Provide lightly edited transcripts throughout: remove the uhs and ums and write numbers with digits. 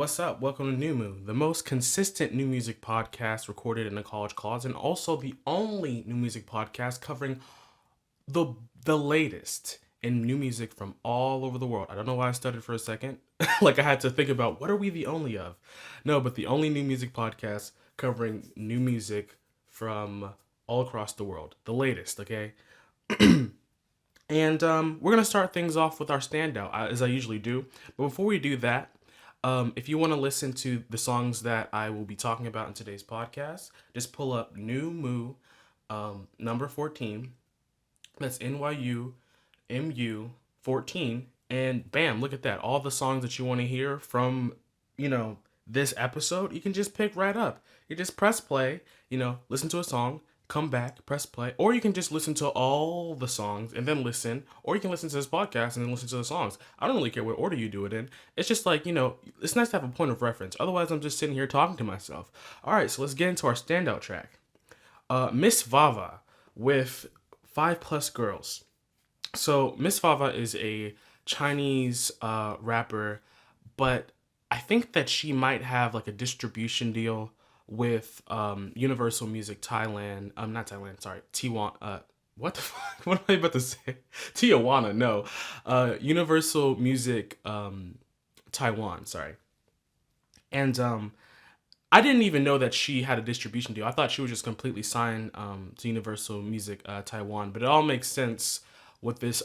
what's up? Welcome to NyuMu, the most consistent new music podcast recorded in a college closet, and also the only new music podcast covering the the latest in new music from all over the world. I don't know why I stuttered for a second. Like I had to think about what are we the only of? No, but the only new music podcast covering new music from all across the world. The latest, okay? And we're gonna start things off with our standout, as I usually do. But before we do that, if you want to listen to the songs that I will be talking about in today's podcast, just pull up NyuMu number 14. That's NYUMU 14. And bam, look at that. All the songs that you want to hear from, this episode, you can just pick right up. You just press play, listen to a song, come back, press play, or you can just listen to all the songs and then listen, or you can listen to this podcast and then listen to the songs. I don't really care what order you do it in. It's just like, it's nice to have a point of reference. Otherwise, I'm just sitting here talking to myself. All right, so let's get into our standout track. Miss VAVA with 5+ Girls. So Miss VAVA is a Chinese rapper, but I think that she might have like a distribution deal with Universal Music Thailand. Not Thailand, sorry. Tijuana. What the fuck? What am I about to say? Tijuana, no. Universal Music Taiwan, sorry. And I didn't even know that she had a distribution deal. I thought she was just completely signed to Universal Music Taiwan. But it all makes sense with this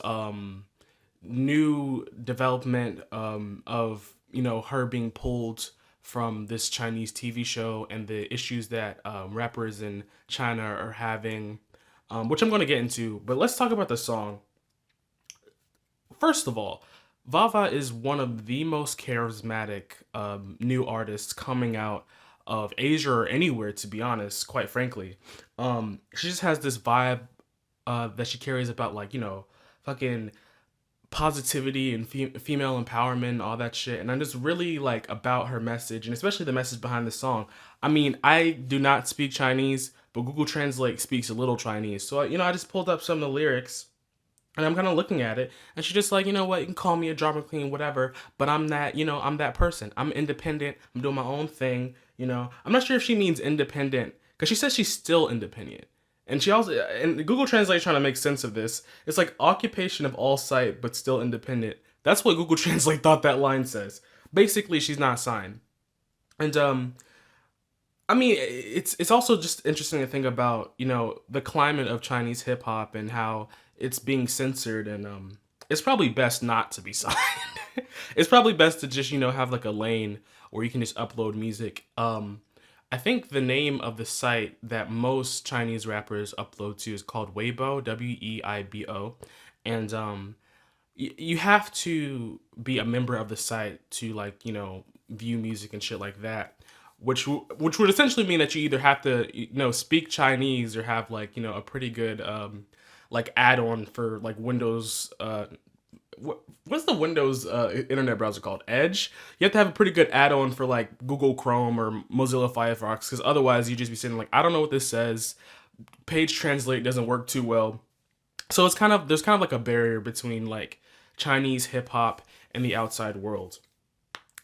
new development of, her being pulled from this Chinese TV show and the issues that rappers in China are having, which I'm going to get into. But let's talk about the song. First of all, VAVA is one of the most charismatic new artists coming out of Asia or anywhere, to be honest, quite frankly. She just has this vibe that she carries about, like, fucking positivity and female empowerment, all that shit. And I'm just really like about her message, and especially the message behind the song. I mean, I do not speak Chinese, but Google Translate speaks a little Chinese. So, I just pulled up some of the lyrics and I'm kind of looking at it, and she's just like, you know what, you can call me a drama queen, whatever, but I'm that, I'm that person. I'm independent. I'm doing my own thing. I'm not sure if she means independent, because she says she's still independent. And she also, and Google Translate trying to make sense of this. It's like occupation of all site, but still independent. That's what Google Translate thought that line says. Basically, she's not signed. And I mean, it's also just interesting to think about, the climate of Chinese hip hop and how it's being censored, and it's probably best not to be signed. It's probably best to just, have like a lane where you can just upload music. I think the name of the site that most Chinese rappers upload to is called Weibo, Weibo, and you have to be a member of the site to, like, view music and shit like that, which would essentially mean that you either have to speak Chinese or have, like, a pretty good like add-on for like Windows. What's the Windows internet browser called? Edge? You have to have a pretty good add-on for like Google Chrome or Mozilla Firefox, because otherwise you just be saying like, I don't know what this says. Page translate doesn't work too well. So there's kind of like a barrier between like Chinese hip hop and the outside world.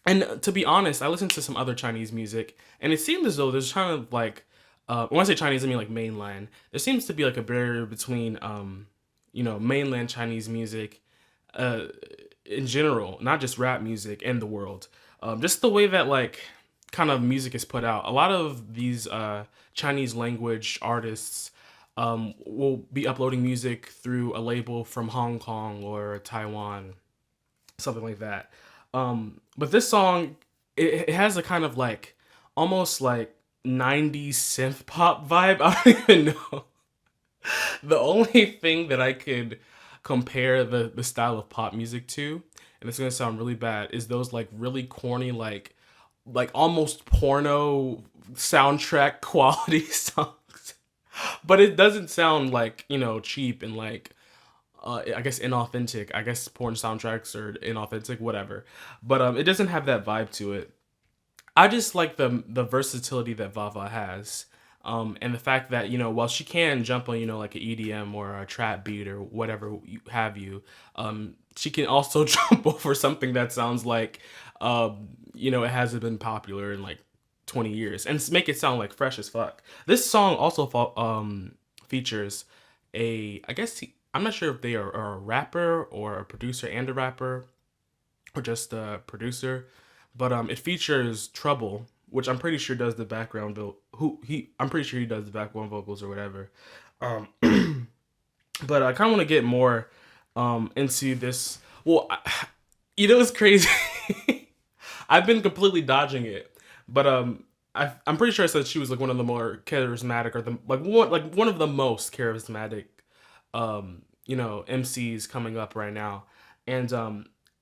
And to be honest, I listened to some other Chinese music, and it seemed as though there's kind of like, when I say Chinese, I mean like mainland. There seems to be like a barrier between, mainland Chinese music in general, not just rap music, and the world. Just the way that like kind of music is put out. A lot of these Chinese language artists will be uploading music through a label from Hong Kong or Taiwan, something like that. But this song, it has a kind of like almost like 90s synth pop vibe. I don't even know. The only thing that I could compare the style of pop music to, and it's gonna sound really bad, is those like really corny, like almost porno soundtrack quality songs. But it doesn't sound like, cheap and like I guess inauthentic. I guess porn soundtracks are inauthentic, whatever. But it doesn't have that vibe to it. I just like the versatility that VAVA has. And the fact that, while she can jump on, like an EDM or a trap beat or whatever you have, she can also jump over something that sounds like It hasn't been popular in like 20 years, and make it sound like fresh as fuck. This song also features I guess I'm not sure if they are a rapper or a producer and a rapper, or just a producer, but it features Trouble, which I'm pretty sure does the background I'm pretty sure he does the background vocals or whatever. Um, but I kind of want to get more into this. Well, it's crazy. I've been completely dodging it, but I'm pretty sure I said she was like one of the more charismatic, or the one of the most charismatic MCs coming up right now. And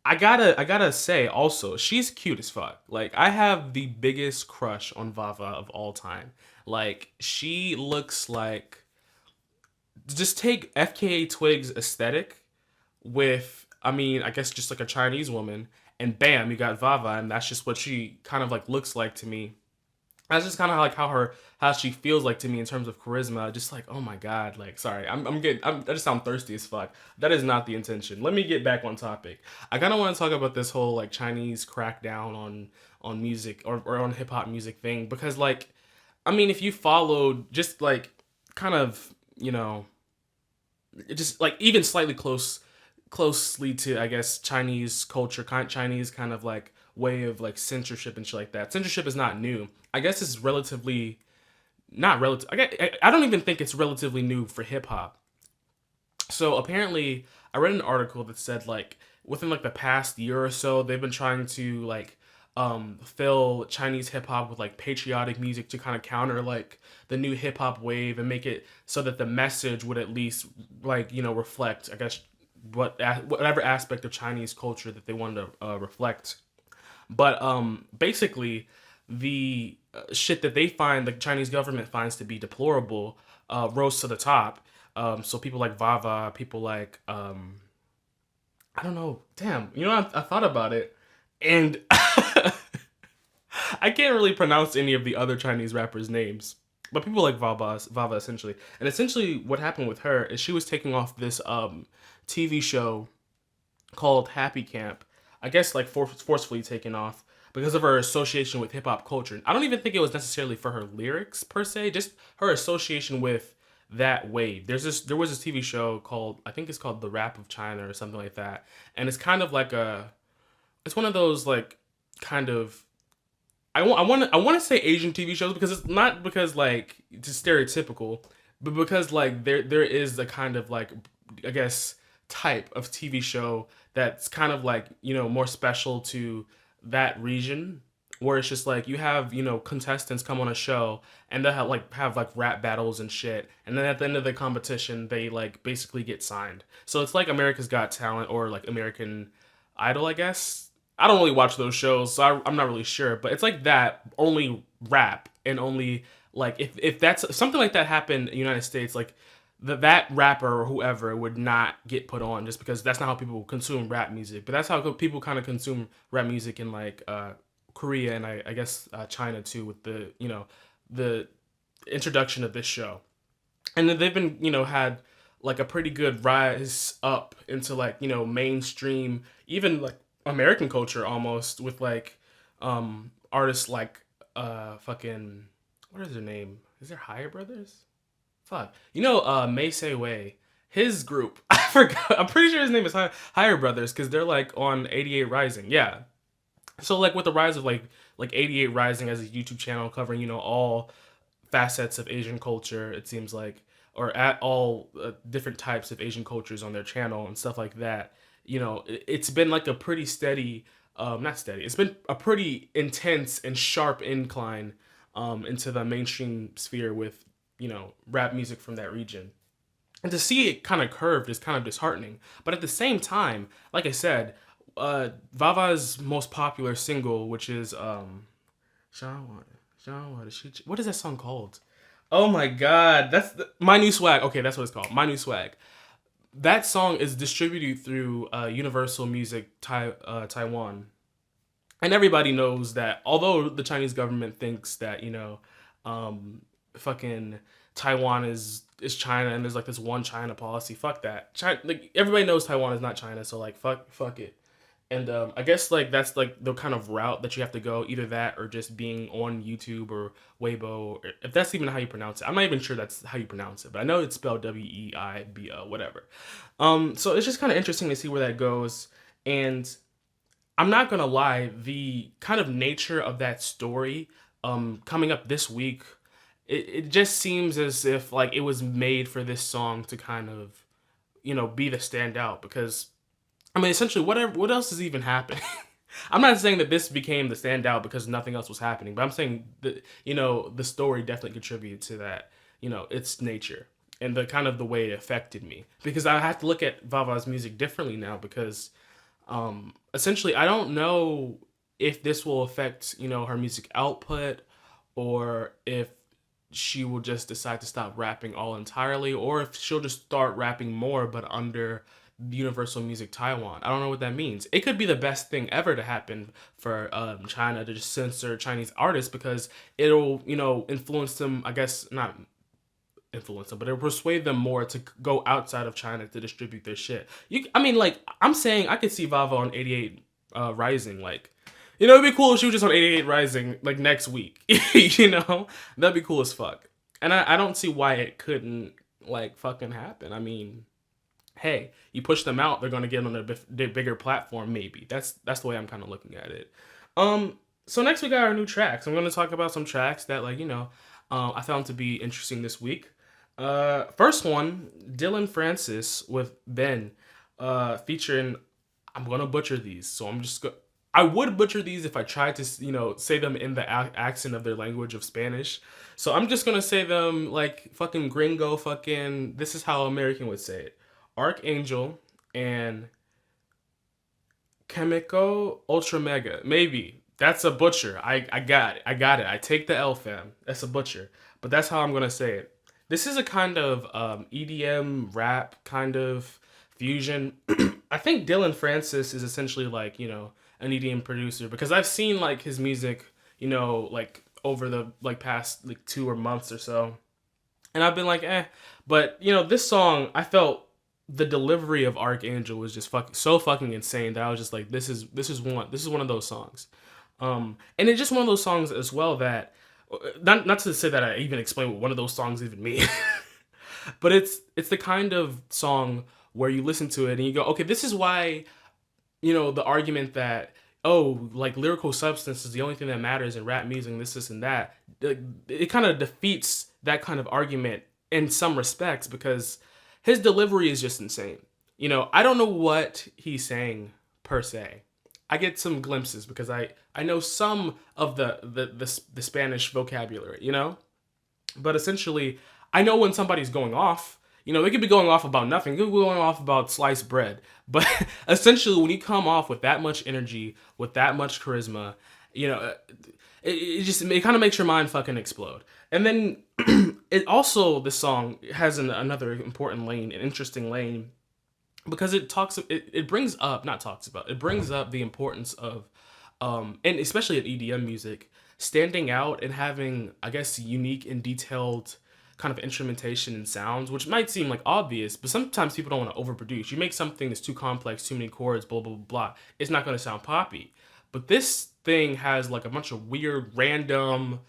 I gotta say also, she's cute as fuck. Like, I have the biggest crush on VAVA of all time. Like, she looks like, just take FKA Twigs aesthetic with, I mean, I guess just like a Chinese woman, and bam, you got VAVA, and that's just what she kind of like looks like to me. That's just kind of like how she feels like to me in terms of charisma. Just like, oh my god, like, sorry, I just sound thirsty as fuck. That is not the intention. Let me get back on topic. I kind of want to talk about this whole like Chinese crackdown on music, or on hip hop music thing, because like, I mean, if you followed just like kind of, just like even slightly closely to, I guess, Chinese culture, Chinese kind of like way of like censorship and shit like that. Censorship is not new. I guess it's relatively not relative. I don't even think it's relatively new for hip hop. So apparently, I read an article that said like within like the past year or so, they've been trying to like fill Chinese hip hop with like patriotic music to kind of counter like the new hip hop wave, and make it so that the message would at least like reflect, I guess, whatever aspect of Chinese culture that they wanted to reflect. But basically, the shit that they find, the Chinese government finds to be deplorable, rose to the top. So people like VAVA, people like I don't know, damn, I thought about it, and I can't really pronounce any of the other Chinese rappers' names. But people like VAVA essentially, and essentially what happened with her is she was taking off this TV show called Happy Camp. I guess like forcefully taken off because of her association with hip hop culture. I don't even think it was necessarily for her lyrics per se, just her association with that wave. There was this TV show called, I think it's called The Rap of China or something like that, and it's kind of like it's one of those like kind of, I want to say Asian TV shows, because it's not because like it's stereotypical, but because like there is a kind of like, I guess, type of TV show that's kind of like more special to that region, where it's just like you have contestants come on a show, and they have rap battles and shit, and then at the end of the competition they like basically get signed. So it's like America's Got Talent, or like American Idol, I guess. I don't really watch those shows, so I'm not really sure, but it's like that, only rap, and only like if that's something like that happened in the United States, like that rapper or whoever would not get put on, just because that's not how people consume rap music. But that's how people kind of consume rap music in like Korea, and I guess China too, with the the introduction of this show. And then they've been had like a pretty good rise up into like mainstream, even like American culture almost, with like artists like fucking, what is their name? Is there Higher Brothers? Fuck. May Say Way. His group. I forgot. I'm pretty sure his name is Higher Brothers, because they're like on 88 Rising. Yeah. So like with the rise of like 88 Rising as a YouTube channel covering all facets of Asian culture, it seems like, or at all different types of Asian cultures on their channel and stuff like that. It's been like a pretty steady, not steady. It's been a pretty intense and sharp incline into the mainstream sphere with rap music from that region. And to see it kind of curved is kind of disheartening. But at the same time, like I said, Vava's most popular single, which is what is that song called? Oh my god, that's My New Swag. Okay, that's what it's called. My New Swag. That song is distributed through Universal Music Taiwan, and everybody knows that although the Chinese government thinks that fucking Taiwan is China, and there's like this one China policy. Fuck that. China, like, everybody knows Taiwan is not China, so like fuck it. And I guess like that's like the kind of route that you have to go, either that or just being on YouTube or Weibo, or if that's even how you pronounce it. I'm not even sure that's how you pronounce it, but I know it's spelled Weibo, whatever. So it's just kind of interesting to see where that goes. And I'm not gonna lie, the kind of nature of that story coming up this week, it just seems as if like it was made for this song to kind of, be the standout because I mean essentially what else is even happening? I'm not saying that this became the standout because nothing else was happening, but I'm saying that the story definitely contributed to that, its nature and the kind of the way it affected me because I have to look at Vava's music differently now because essentially I don't know if this will affect her music output or if she will just decide to stop rapping all entirely or if she'll just start rapping more but under Universal Music Taiwan. I don't know what that means. It could be the best thing ever to happen for China to just censor Chinese artists because it'll influence them. I guess not influence them, but it'll persuade them more to go outside of China to distribute their shit. I mean, like I'm saying, I could see VAVA on 88 Rising. Like, it'd be cool if she was just on 88 Rising like next week. That'd be cool as fuck. And I don't see why it couldn't like fucking happen. I mean, hey, you push them out, they're gonna get on a bigger platform. Maybe that's the way I'm kind of looking at it. So next we got our new tracks. I'm gonna talk about some tracks that I found to be interesting this week. First one, Dillon Francis with Ben, featuring. I'm gonna butcher these, so I would butcher these if I tried to, say them in the accent of their language of Spanish. So I'm just gonna say them like fucking gringo, fucking. This is how American would say it. Arcangel and Quimico Ultra Mega. Maybe that's a butcher. I got it. I got it. I take the L, fam. That's a butcher. But that's how I'm gonna say it. This is a kind of EDM rap kind of fusion. I think Dillon Francis is essentially like an EDM producer because I've seen like his music like over the like past like 2 months or so, and I've been like but this song I felt the delivery of Arcangel was just so fucking insane that I was just like this is one of those songs. And it's just one of those songs as well that not to say that I even explain what one of those songs even mean, but it's the kind of song where you listen to it and you go, okay, this is why the argument that like lyrical substance is the only thing that matters in rap music, this and that, it kind of defeats that kind of argument in some respects because his delivery is just insane. I don't know what he's saying per se. I get some glimpses because I know some of the Spanish vocabulary, but essentially I know when somebody's going off. They could be going off about nothing. They could be going off about sliced bread. But essentially, when you come off with that much energy, with that much charisma, it kind of makes your mind fucking explode. And then this song has another important lane, an interesting lane, because it brings up, not talks about, it brings up the importance of, and especially at EDM music, standing out and having, I guess, unique and detailed kind of instrumentation and sounds, which might seem like obvious, but sometimes people don't want to overproduce. You make something that's too complex, too many chords, blah, blah, blah, blah. It's not going to sound poppy. But this thing has like a bunch of weird, random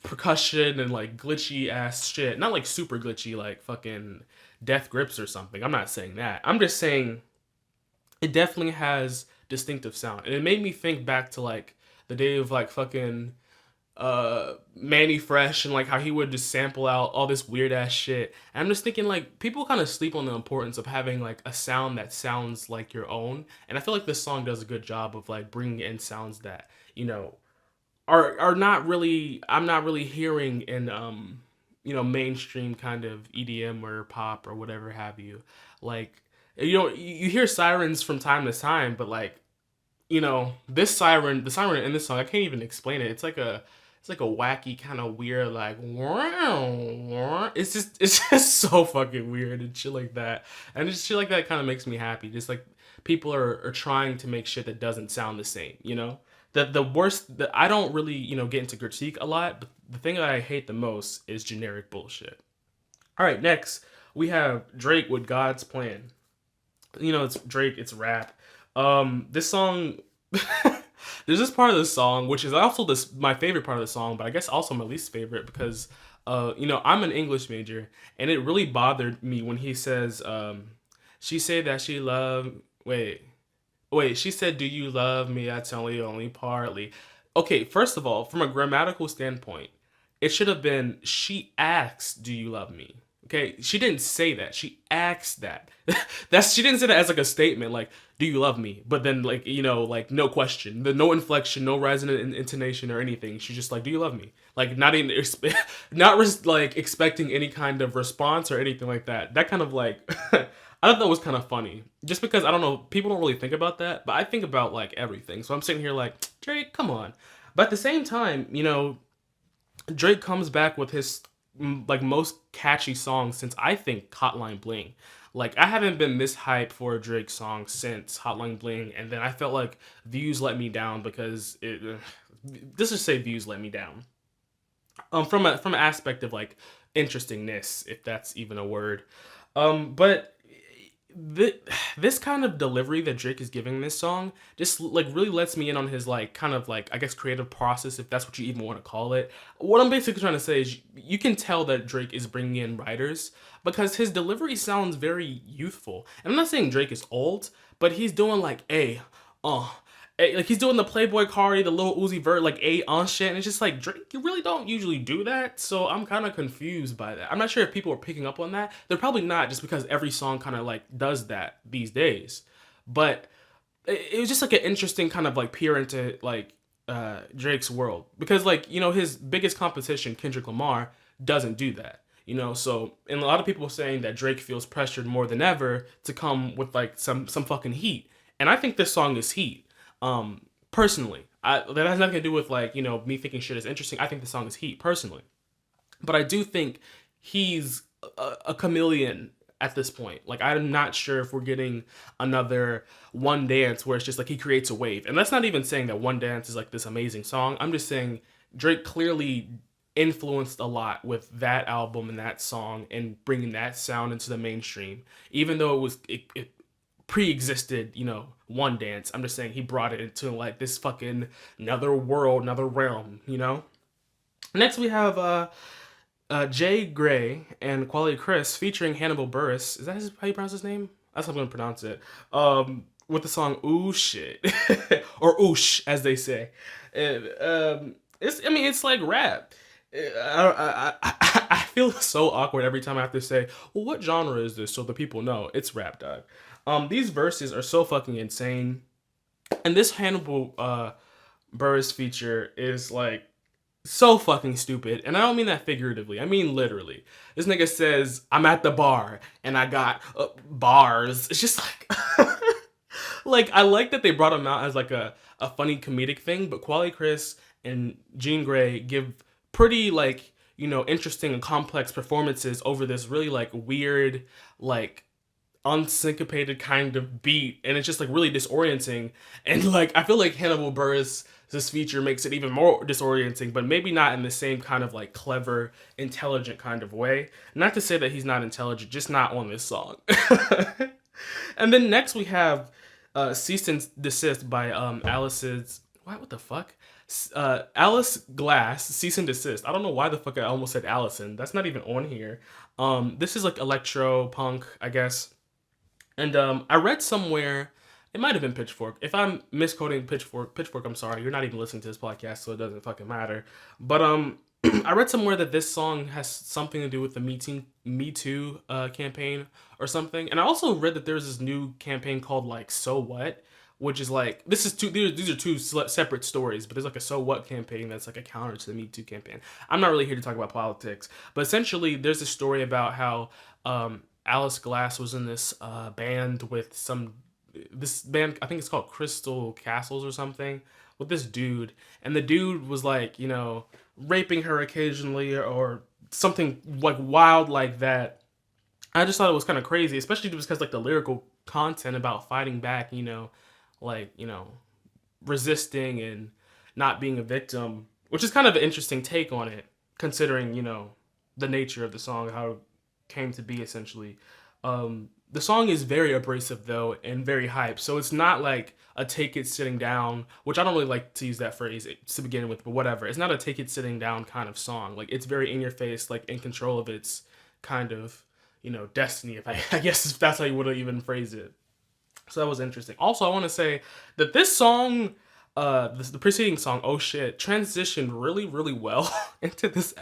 percussion and like glitchy ass shit. Not like super glitchy, like fucking Death Grips or something. I'm not saying that. I'm just saying it definitely has distinctive sound. And it made me think back to like the day of like fucking Manny Fresh and like how he would just sample out all this weird ass shit. And I'm just thinking like people kind of sleep on the importance of having like a sound that sounds like your own. And I feel like this song does a good job of like bringing in sounds that are not really, I'm not really hearing in mainstream kind of EDM or pop or whatever have you. Like you hear sirens from time to time, but like the siren in this song, I can't even explain it. It's like a wacky kind of weird like it's just so fucking weird and shit like that. And just shit like that kind of makes me happy. Just like people are trying to make shit that doesn't sound the same, The worst that I don't really, get into critique a lot, but the thing that I hate the most is generic bullshit. All right, next we have Drake with God's Plan. It's Drake, it's rap. This song, there's this part of the song which is also this my favorite part of the song, but I guess also my least favorite because I'm an English major, and it really bothered me when he says, she said that she loved. Wait, she said, "Do you love me?" I tell you only partly. Okay, first of all, from a grammatical standpoint, it should have been she asks, "Do you love me?" Okay, she didn't say that. She asked that. She didn't say that as like a statement, like, "Do you love me?" But then like like no question, no inflection, no rising in intonation or anything. She's just like, "Do you love me?" Like not even like expecting any kind of response or anything like that. That kind of like I thought that was kind of funny. Just because I don't know, people don't really think about that, but I think about like everything. So I'm sitting here like, Drake, come on. But at the same time, Drake comes back with his like most catchy song since I think Hotline Bling. Like I haven't been this hype for a Drake song since Hotline Bling, and then I felt like Views let me down because let's just say Views let me down. From an aspect of like interestingness, if that's even a word. But this kind of delivery that Drake is giving this song just like really lets me in on his like kind of like I guess creative process, if that's what you even want to call it. What I'm basically trying to say is you can tell that Drake is bringing in writers because his delivery sounds very youthful. And I'm not saying Drake is old, but he's doing like uh like he's doing the Playboy Cardi, the little Uzi Vert, like on shit, and it's just like Drake, you really don't usually do that, so I'm kind of confused by that. I'm not sure if people are picking up on that. They're probably not, just because every song kind of like does that these days. But it was just like an interesting kind of like peer into like Drake's world because like his biggest competition, Kendrick Lamar, doesn't do that. So and a lot of people are saying that Drake feels pressured more than ever to come with like some fucking heat, and I think this song is heat. Personally, that has nothing to do with like me thinking shit is interesting. I think the song is heat personally, but I do think he's a chameleon at this point. Like I'm not sure if we're getting another One Dance where it's just like he creates a wave, and that's not even saying that One Dance is like this amazing song. I'm just saying Drake clearly influenced a lot with that album and that song and bringing that sound into the mainstream, even though it pre-existed, One Dance. I'm just saying he brought it into like this fucking another world, another realm. Next we have Grae and Quelle Kris featuring Hannibal Buress. Is that how you pronounce his name? That's how I'm gonna pronounce it. With the song "Ooh Shit" or "Ohsh" as they say. And, it's like rap. I feel so awkward every time I have to say, well, what genre is this? So the people know it's rap, dog. These verses are so fucking insane, and this Hannibal Buress feature is like so fucking stupid, and I don't mean that figuratively. I mean literally. This nigga says, "I'm at the bar and I got bars." It's just like, like I like that they brought him out as like a funny comedic thing, but Quelle Kris and Jean Grae give pretty like interesting and complex performances over this really like weird like unsyncopated kind of beat, and it's just like really disorienting. And like I feel like Hannibal Buress this feature makes it even more disorienting, but maybe not in the same kind of like clever, intelligent kind of way. Not to say that he's not intelligent, just not on this song. And then next we have Cease and Desist by Alice's what the fuck? Alice Glass, Cease and Desist. I don't know why the fuck I almost said Allison. That's not even on here. This is like electro punk, I guess. And I read somewhere, it might have been Pitchfork. If I'm misquoting Pitchfork, I'm sorry. You're not even listening to this podcast, so it doesn't fucking matter. But I read somewhere that this song has something to do with the Me Too campaign or something. And I also read that there's this new campaign called like So What, which is like these are two separate stories, but there's like a So What campaign that's like a counter to the Me Too campaign. I'm not really here to talk about politics, but essentially there's a story about how Alice Glass was in this band with this band, I think it's called Crystal Castles or something, with this dude, and the dude was like raping her occasionally or something like wild like that. I just thought it was kind of crazy, especially because like the lyrical content about fighting back, like resisting and not being a victim, which is kind of an interesting take on it, considering the nature of the song, how it came to be essentially. The song is very abrasive though and very hype, so it's not like a take it sitting down, which I don't really like to use that phrase to begin with, but whatever. It's not a take it sitting down kind of song. Like it's very in your face, like in control of its kind of, destiny. If I guess if that's how you would even phrase it. So that was interesting. Also, I want to say that this song, the preceding song, "Oh Shit," transitioned really, really well into this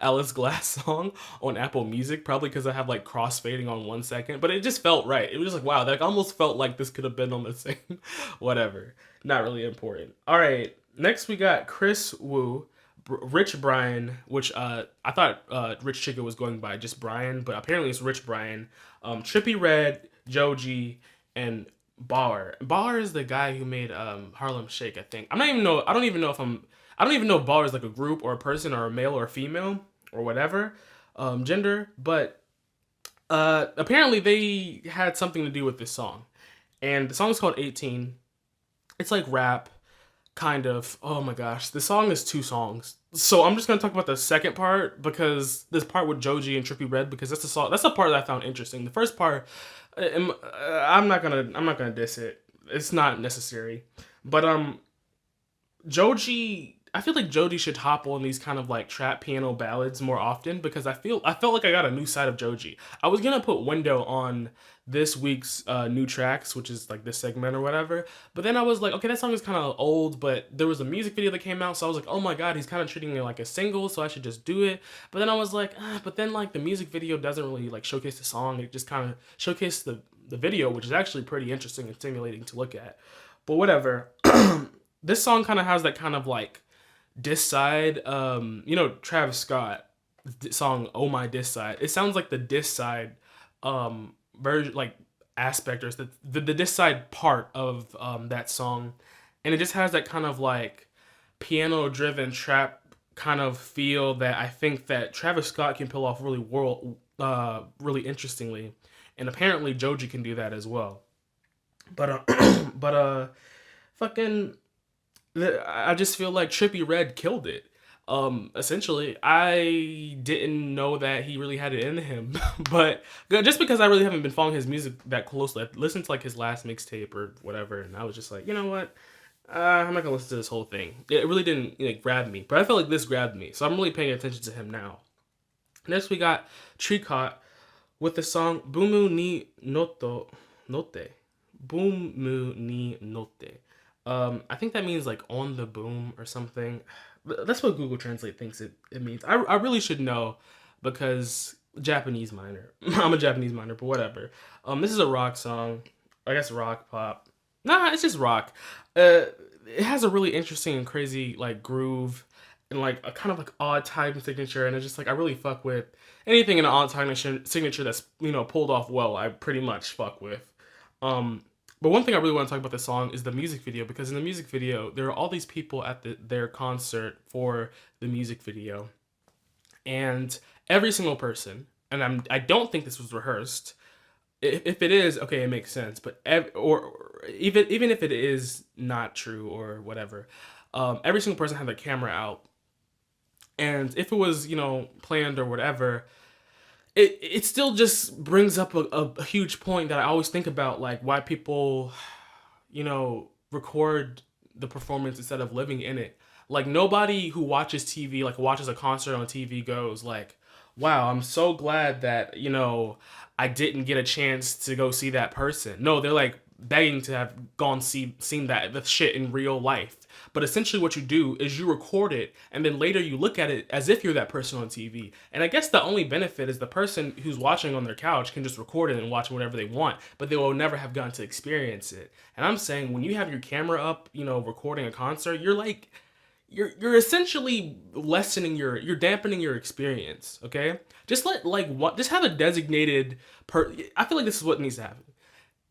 Alice Glass song on Apple Music. Probably because I have like crossfading on 1 second, but it just felt right. It was just like, wow, that almost felt like this could have been on the same. Whatever, not really important. All right, next we got Kris Wu. Rich Brian, which I thought Rich Chica was going by just Brian, but apparently it's Rich Brian. Trippie Redd, Joji, and Baauer. Baauer is the guy who made Harlem Shake, I think. I don't even know if Baauer is like a group or a person or a male or a female or whatever gender, but apparently they had something to do with this song. And the song is called 18. It's like rap, kind of. Oh my gosh, the song is 2 songs. So I'm just gonna talk about the second part because this part with Joji and Trippie Redd, because that's the song. That's the part that I found interesting. The first part, I'm not gonna diss it. It's not necessary. But Joji, I feel like Joji should hop on these kind of like trap piano ballads more often because I felt like I got a new side of Joji. I was gonna put Window on this week's new tracks, which is like this segment or whatever. But then I was like, okay, that song is kind of old, but there was a music video that came out, so I was like, oh my god, he's kind of treating it like a single, so I should just do it. But then I was like, but then like the music video doesn't really like showcase the song. It just kind of showcases the video, which is actually pretty interesting and stimulating to look at. But whatever. This song kind of has that kind of like diss side. Travis Scott song "Oh My Diss Side." It sounds like the diss side version, like aspect, or the diss side part of that song, and it just has that kind of like piano driven trap kind of feel that I think that Travis Scott can pull off really interestingly, and apparently Joji can do that as well. But fucking, I just feel like Trippie Redd killed it. Essentially, I didn't know that he really had it in him, but just because I really haven't been following his music that closely, I listened to like his last mixtape or whatever, and I was just like, you know what? I'm not gonna listen to this whole thing. It really didn't grab me, but I felt like this grabbed me, so I'm really paying attention to him now. Next, we got Tricot with the song "Bumbum ni Notte." Bumbum ni Notte. I think that means like on the boom or something. That's what Google Translate thinks it means. I really should know because Japanese minor. I'm a Japanese minor, but whatever. This is a rock song. I guess rock pop. Nah, it's just rock. It has a really interesting and crazy like groove and like a kind of like odd time signature, and it's just like I really fuck with anything in an odd time signature that's pulled off well. I pretty much fuck with. But one thing I really want to talk about this song is the music video, because in the music video, there are all these people at their concert for the music video. And every single person, and I don't think this was rehearsed. If it is, okay, it makes sense. But even if it is not true or whatever, every single person had their camera out. And if it was, planned or whatever, it still just brings up a huge point that I always think about, like why people, record the performance instead of living in it. Like nobody who watches TV, like watches a concert on TV goes like, wow, I'm so glad that, I didn't get a chance to go see that person. No, they're like begging to have seen the shit in real life. But essentially what you do is you record it and then later you look at it as if you're that person on TV. And I guess the only benefit is the person who's watching on their couch can just record it and watch whatever they want, but they will never have gotten to experience it. And I'm saying when you have your camera up, recording a concert, you're essentially you're dampening your experience, okay? Just just have a designated I feel like this is what needs to happen.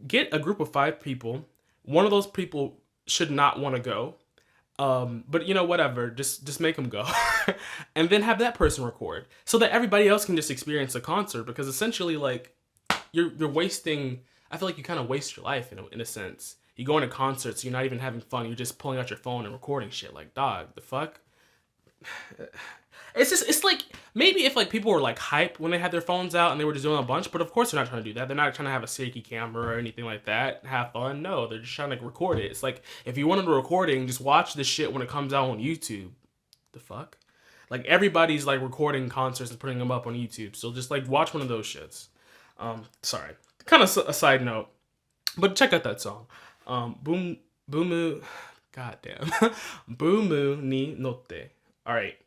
Get a group of 5 people. One of those people should not want to go. But whatever, just make them go. And then have that person record so that everybody else can just experience the concert, because essentially like you're wasting, I feel like you kind of waste your life in a sense. You go into concerts, you're not even having fun, you're just pulling out your phone and recording shit. Like, dog, the fuck? It's like maybe if like people were like hype when they had their phones out and they were just doing a bunch, but of course they're not trying to do that. They're not trying to have a shaky camera or anything like that. Have fun. No, they're just trying to record it. It's like if you wanted a recording, just watch this shit when it comes out on YouTube. The fuck? Like everybody's like recording concerts and putting them up on YouTube. So just like watch one of those shits. Sorry. Kind of a side note. But check out that song. Boomu goddamn. Bumbum ni notte. Alright.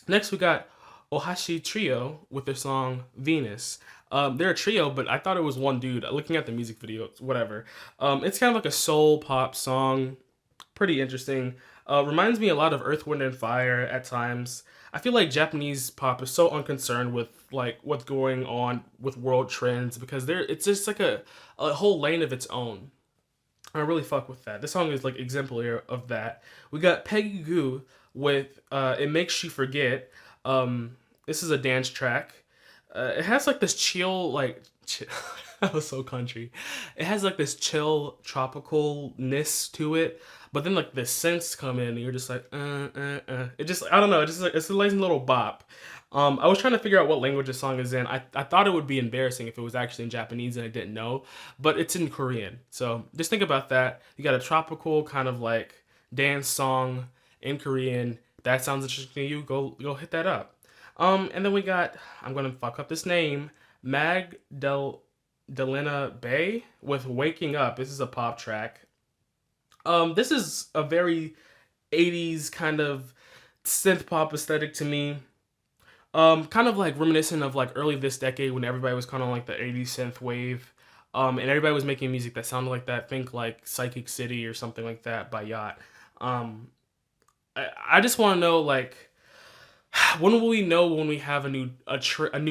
Next we got Ohashi Trio with their song Venus. They're a trio, but I thought it was one dude. Looking at the music video, whatever. It's kind of like a soul pop song. Pretty interesting. Reminds me a lot of Earth, Wind, and Fire at times. I feel like Japanese pop is so unconcerned with like what's going on with world trends because it's just like a whole lane of its own. I really fuck with that. This song is like exemplary of that. We got Peggy with It Makes You Forget. This is a dance track. It has like this chill, like that was so country. It has like this chill tropicalness to it, but then like the synths come in and you're just like, It just, I don't know. It's just like, it's a nice little bop. I was trying to figure out what language this song is in. I thought it would be embarrassing if it was actually in Japanese and I didn't know, but it's in Korean. So just think about that. You got a tropical kind of like dance song in Korean. That sounds interesting to you. Go hit that up. And then we got, I'm gonna fuck up this name, Magdalena Bay with Waking Up. This is a pop track. This is a very 80s kind of synth pop aesthetic to me. Kind of like reminiscent of like early this decade when everybody was kind of like the 80s synth wave. And everybody was making music that sounded like that. Think like Psychic City or something like that by Yacht. I just want to know like, when will we know when we have a new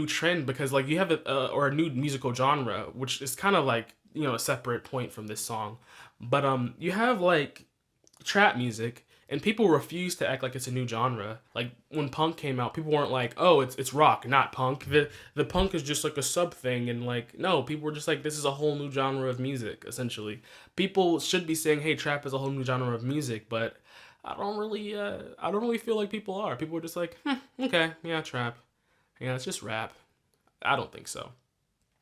trend? Because like you have or a new musical genre, which is kind of like, you know, a separate point from this song. But you have like trap music, and people refuse to act like it's a new genre. Like when punk came out, people weren't like, oh, it's rock, not punk. The punk is just like a sub thing, and like no, people were just like, this is a whole new genre of music. Essentially, people should be saying, hey, trap is a whole new genre of music, but I don't really feel like people are. People are just like, okay, yeah, trap. Yeah, it's just rap. I don't think so.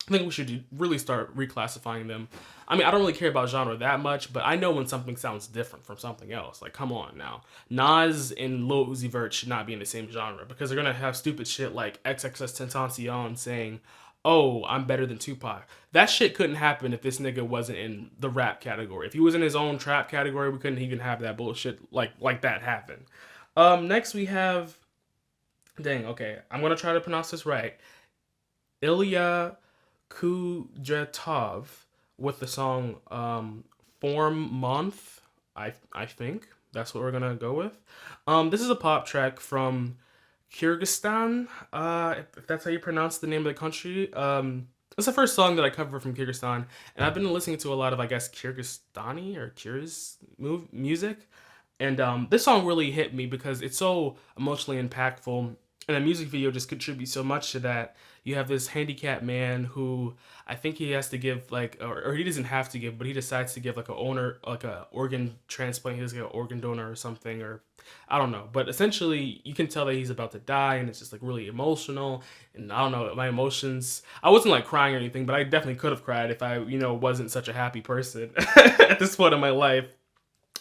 I think we should really start reclassifying them. I mean, I don't really care about genre that much, but I know when something sounds different from something else. Like, come on now. Nas and Lil Uzi Vert should not be in the same genre because they're going to have stupid shit like XXXTentacion saying, oh, I'm better than Tupac. That shit couldn't happen if this nigga wasn't in the rap category. If he was in his own trap category, we couldn't even have that bullshit like that happen. Next we have, dang, okay, I'm gonna try to pronounce this right. ИЛЬЯС КУДРЕТОВ with the song Form Month. I think that's what we're gonna go with. This is a pop track from Kyrgyzstan, if that's how you pronounce the name of the country. It's the first song that I cover from Kyrgyzstan, and I've been listening to a lot of, I guess, Kyrgyzstani or Kyrgyz music, and this song really hit me because it's so emotionally impactful, and the music video just contributes so much to that. You have this handicapped man who I think he has to give like, or he doesn't have to give, but he decides to give like a organ transplant. He does get an organ donor or something, or I don't know. But essentially, you can tell that he's about to die, and it's just like really emotional. And I don't know, my emotions. I wasn't like crying or anything, but I definitely could have cried if I, wasn't such a happy person at this point in my life.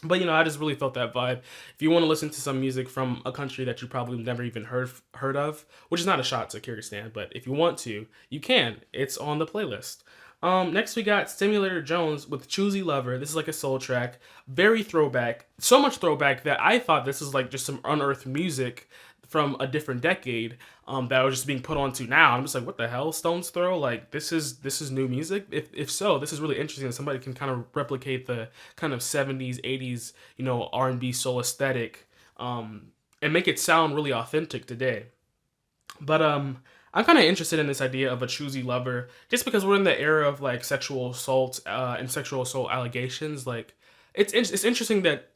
But, I just really felt that vibe. If you want to listen to some music from a country that you probably never even heard of, which is not a shot to Kyrgyzstan, but if you want to, you can. It's on the playlist. Next, we got Stimulator Jones with Choosey Lover. This is like a soul track. Very throwback. So much throwback that I thought this is like just some unearthed music from a different decade that was just being put onto now. I'm just like, what the hell, Stone's Throw? Like, this is new music? If so, this is really interesting. Somebody can kind of replicate the kind of 70s, 80s, R&B soul aesthetic and make it sound really authentic today. But I'm kind of interested in this idea of a choosy lover just because we're in the era of like sexual assault and sexual assault allegations. Like, it's interesting that,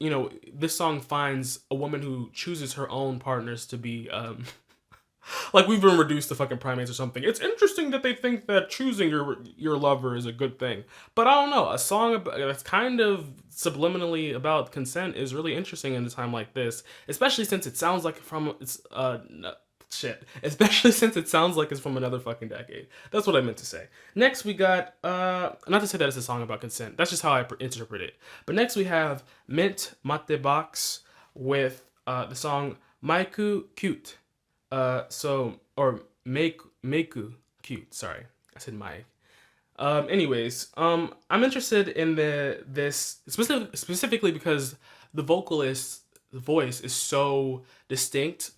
this song finds a woman who chooses her own partners to be, like we've been reduced to fucking primates or something. It's interesting that they think that choosing your lover is a good thing. But I don't know, a song that's kind of subliminally about consent is really interesting in a time like this, especially since it sounds like shit. Especially since it sounds like it's from another fucking decade. That's what I meant to say. Next we got, not to say that it's a song about consent. That's just how I interpret it. But next we have Mint Mate Box with the song Maiku Cute. Or Maiku Cute. Sorry, I said Mike. Anyways, I'm interested in this specifically because the vocalist's voice is so distinct.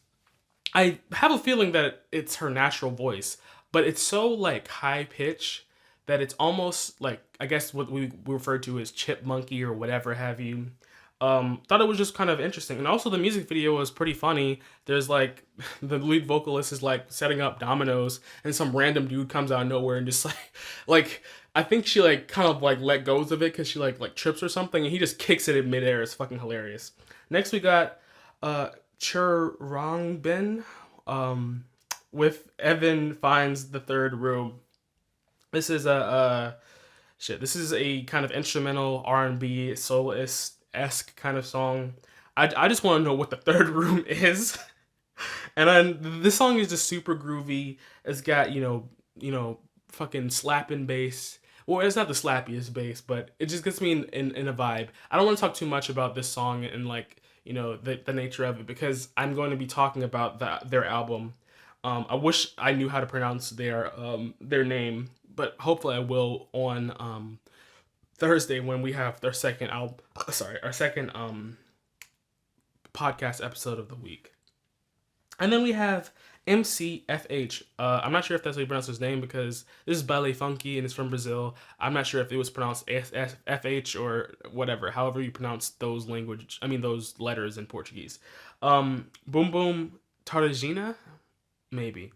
I have a feeling that it's her natural voice, but it's so like high pitch that it's almost like, I guess what we refer to as chipmunky or whatever have you. Thought it was just kind of interesting, and also the music video was pretty funny. There's like the lead vocalist is like setting up dominoes, and some random dude comes out of nowhere and just like I think she like kind of like let goes of it because she like trips or something, and he just kicks it in midair. It's fucking hilarious. Next we got Khruangbin with Evan Finds the Third Room. This is this is a kind of instrumental R&B soloist-esque kind of song. I just want to know what the third room is. And then this song is just super groovy. It's got, you know, fucking slapping bass. Well, it's not the slappiest bass, but it just gets me in a vibe. I don't want to talk too much about this song and like, you know, the nature of it, because I'm going to be talking about their album. I wish I knew how to pronounce their name, but hopefully I will on Thursday when we have our second podcast episode of the week. And then we have MCFH. I'm not sure if that's how you pronounce his name because this is Ballet Funky and it's from Brazil. I'm not sure if it was pronounced FH or whatever, however you pronounce those those letters in Portuguese. Bumbum Taradinha, maybe.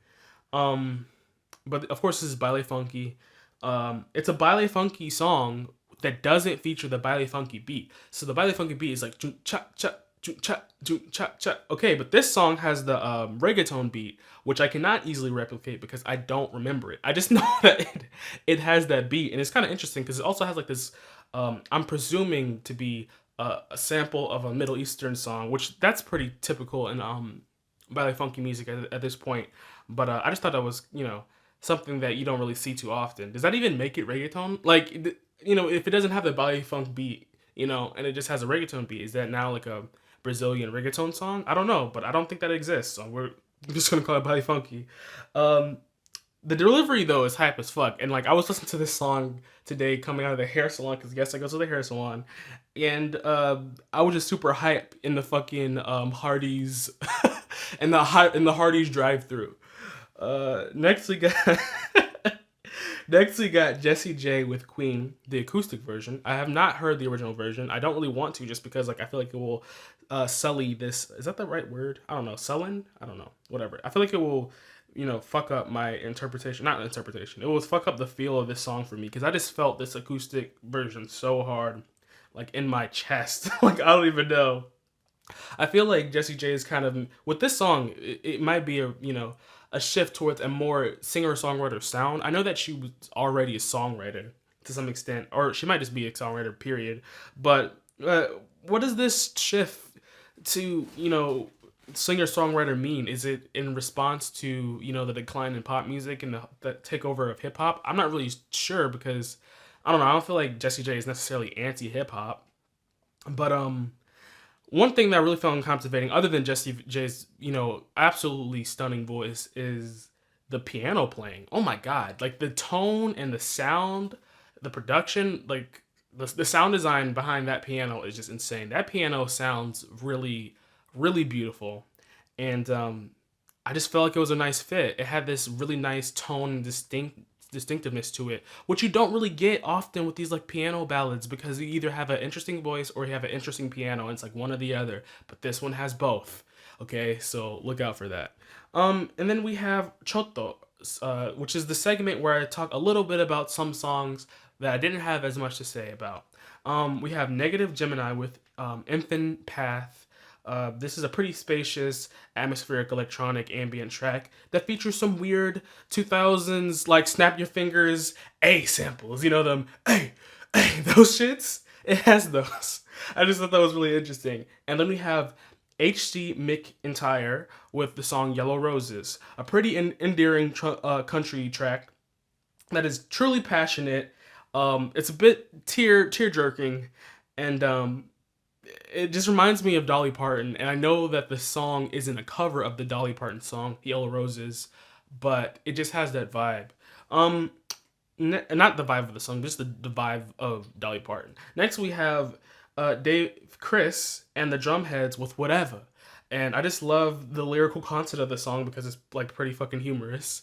But of course this is Ballet Funky. It's a Ballet Funky song that doesn't feature the Ballet Funky beat. So the Ballet Funky beat is like cha cha cha cha cha. Okay, but this song has the reggaeton beat, which I cannot easily replicate because I don't remember it. I just know that it has that beat, and it's kind of interesting because it also has like this. I'm presuming to be a sample of a Middle Eastern song, which that's pretty typical in Ballet Funky music at this point. But I just thought that was, you know, something that you don't really see too often. Does that even make it reggaeton? Like, you know, if it doesn't have the Ballet Funk beat, you know, and it just has a reggaeton beat, is that now like a Brazilian reggaeton song? I don't know, but I don't think that exists, so we're just gonna call it Ballet Funky. The delivery though is hype as fuck, and like I was listening to this song today coming out of the hair salon because yes, I go to the hair salon, and I was just super hype in the fucking Hardee's in the Hardee's drive-through. Next we got Jessie J with Queen, the acoustic version. I have not heard the original version. I don't really want to just because like I feel like it will sully this. Is that the right word? I don't know. Sullen? I don't know. Whatever. I feel like it will, you know, fuck up my interpretation. Not interpretation. It will fuck up the feel of this song for me because I just felt this acoustic version so hard, like in my chest. Like I don't even know. I feel like Jessie J is kind of with this song. It might be a shift towards a more singer-songwriter sound. I know that she was already a songwriter to some extent, or she might just be a songwriter, period. But what does this shift to, you know, singer-songwriter mean? Is it in response to, you know, the decline in pop music and the takeover of hip-hop? I'm not really sure because, I don't know, I don't feel like Jessie J is necessarily anti-hip-hop. But, one thing that I really found captivating, other than Jessie J's, you know, absolutely stunning voice, is the piano playing. Oh my god. Like, the tone and the sound, the production, like, the sound design behind that piano is just insane. That piano sounds really, really beautiful. And I just felt like it was a nice fit. It had this really nice tone and distinctiveness to it, which you don't really get often with these like piano ballads because you either have an interesting voice or you have an interesting piano, and it's like one or the other, but this one has both. Okay, so look out for that. And then we have Chotto, which is the segment where I talk a little bit about some songs that I didn't have as much to say about. We have Negative Gemini with Infant Path. This is a pretty spacious, atmospheric electronic ambient track that features some weird 2000s, like snap your fingers, A samples. You know them, A, those shits? It has those. I just thought that was really interesting. And then we have HC McIntyre with the song Yellow Roses, a pretty endearing country track that is truly passionate. It's a bit tear jerking, and it just reminds me of Dolly Parton. And I know that the song isn't a cover of the Dolly Parton song Yellow Roses, but it just has that vibe. Not the vibe of the song, just the vibe of Dolly Parton. Next we have Kris and the Drumheads with Whatever. And I just love the lyrical content of the song because it's like pretty fucking humorous.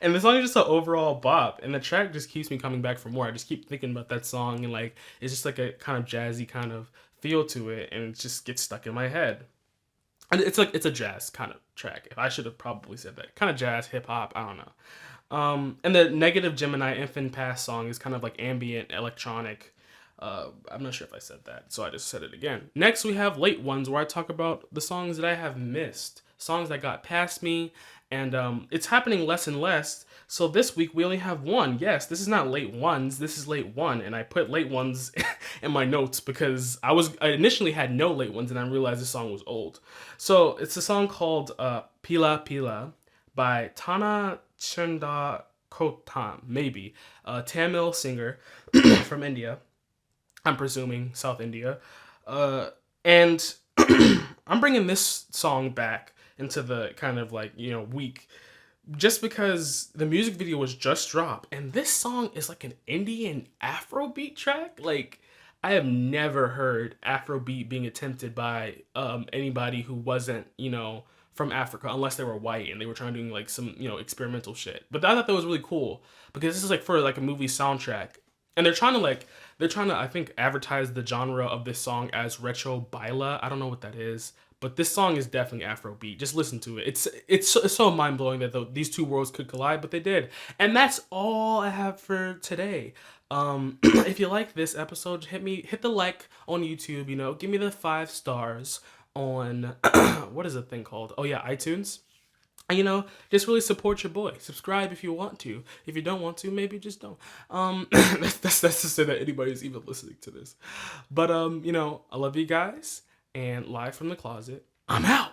And the song is just an overall bop, and the track just keeps me coming back for more. I just keep thinking about that song, and like it's just like a kind of jazzy kind of feel to it, and it just gets stuck in my head. And it's like it's a jazz kind of track. I should have probably said that. Kind of jazz, hip hop, I don't know. And the Negative Gemini Infant Pass song is kind of like ambient electronic. I'm not sure if I said that, so I just said it again. Next, we have Late Ones, where I talk about the songs that I have missed, songs that got past me, and it's happening less and less. So this week we only have one. Yes, this is not Late Ones, this is Late One, and I put Late Ones in my notes because I initially had no Late Ones, and I realized this song was old. So it's a song called Pila Pila by Tana Chendakotam, maybe a Tamil singer from India. I'm presuming South India. And I'm bringing this song back into the kind of like, week, just because the music video was just dropped. And this song is like an Indian Afrobeat track. Like, I have never heard Afrobeat being attempted by anybody who wasn't, from Africa, unless they were white and they were trying to do like some, experimental shit. But I thought that was really cool because this is like for like a movie soundtrack. And they're trying to, I think, advertise the genre of this song as retro baila. I don't know what that is, but this song is definitely Afrobeat. Just listen to it. It's so mind blowing that these two worlds could collide, but they did. And that's all I have for today. If you like this episode, hit the like on YouTube. Give me the 5 stars on what is the thing called? Oh yeah, iTunes. And, just really support your boy. Subscribe if you want to. If you don't want to, maybe just don't. That's to say that anybody's even listening to this. But, I love you guys. And live from the closet, I'm out.